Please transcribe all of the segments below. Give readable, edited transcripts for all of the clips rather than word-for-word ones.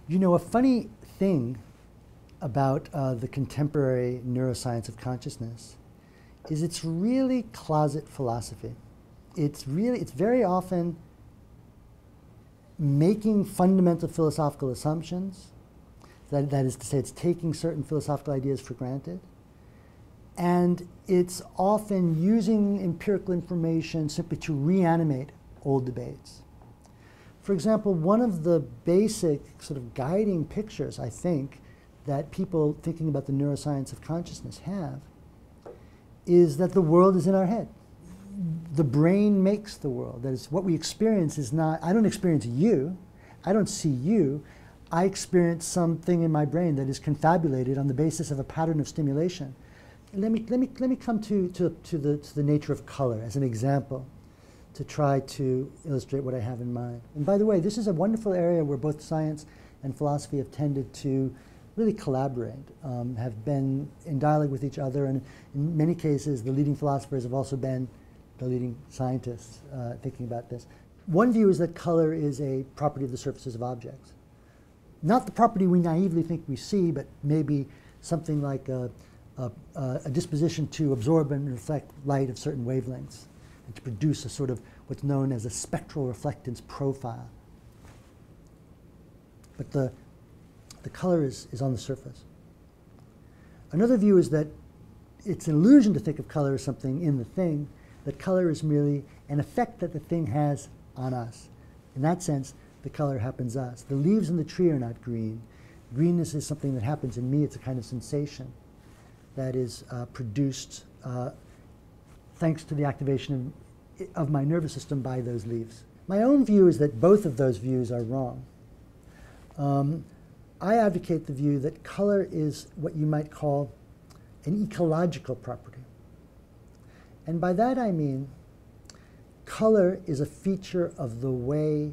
You know, a funny thing about the contemporary neuroscience of consciousness is it's really closet philosophy. It's very often making fundamental philosophical assumptions. That is to say, it's taking certain philosophical ideas for granted. And it's often using empirical information simply to reanimate old debates. For example, one of the basic sort of guiding pictures, I think, that people thinking about the neuroscience of consciousness have is that the world is in our head. The brain makes the world. That is, what we experience is not, I don't experience you, I don't see you, I experience something in my brain that is confabulated on the basis of a pattern of stimulation. Let me come to the nature of color as an example to try to illustrate what I have in mind. And by the way, this is a wonderful area where both science and philosophy have tended to really collaborate, have been in dialogue with each other, and in many cases the leading philosophers have also been the leading scientists thinking about this. One view is that color is a property of the surfaces of objects. Not the property we naively think we see, but maybe something like a disposition to absorb and reflect light of certain wavelengths, and to produce a sort of what's known as a spectral reflectance profile. But the color is on the surface. Another view is that it's an illusion to think of color as something in the thing, that color is merely an effect that the thing has on us. In that sense, the color happens us. The leaves in the tree are not green. Greenness is something that happens in me. It's a kind of sensation that is produced thanks to the activation of my nervous system by those leaves. My own view is that both of those views are wrong. I advocate the view that color is what you might call an ecological property. And by that I mean color is a feature of the way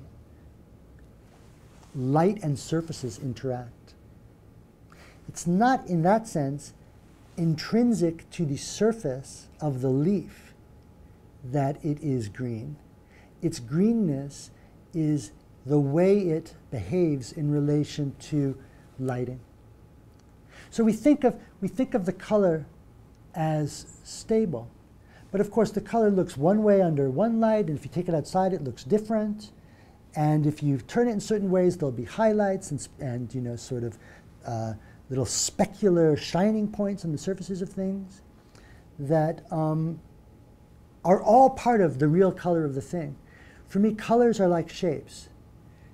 light and surfaces interact. It's not, in that sense, intrinsic to the surface of the leaf that it is green. Its greenness is the way it behaves in relation to lighting. So we think of the color as stable. But of course, the color looks one way under one light, and if you take it outside, it looks different. And if you turn it in certain ways, there'll be highlights and you know, sort of little specular shining points on the surfaces of things that are all part of the real color of the thing. For me, colors are like shapes.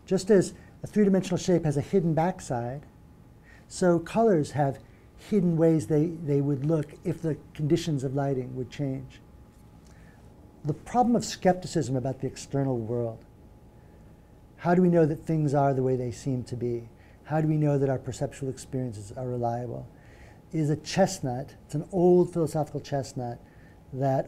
Just as a three-dimensional shape has a hidden backside, so colors have hidden ways they would look if the conditions of lighting would change. The problem of skepticism about the external world, how do we know that things are the way they seem to be? How do we know that our perceptual experiences are reliable? Is a chestnut. It's an old philosophical chestnut that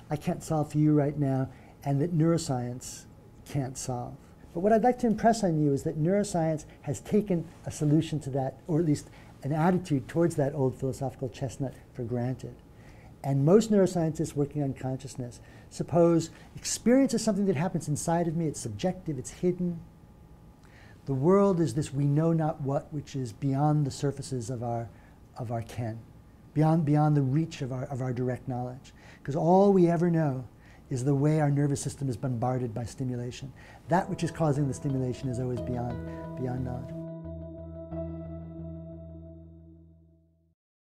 I can't solve for you right now, and that neuroscience can't solve. But what I'd like to impress on you is that neuroscience has taken a solution to that, or at least an attitude towards that old philosophical chestnut, for granted. And most neuroscientists working on consciousness suppose experience is something that happens inside of me, it's subjective, it's hidden. The world is this we know not what, which is beyond the surfaces of our ken, beyond the reach of our direct knowledge. Because all we ever know is the way our nervous system is bombarded by stimulation. That which is causing the stimulation is always beyond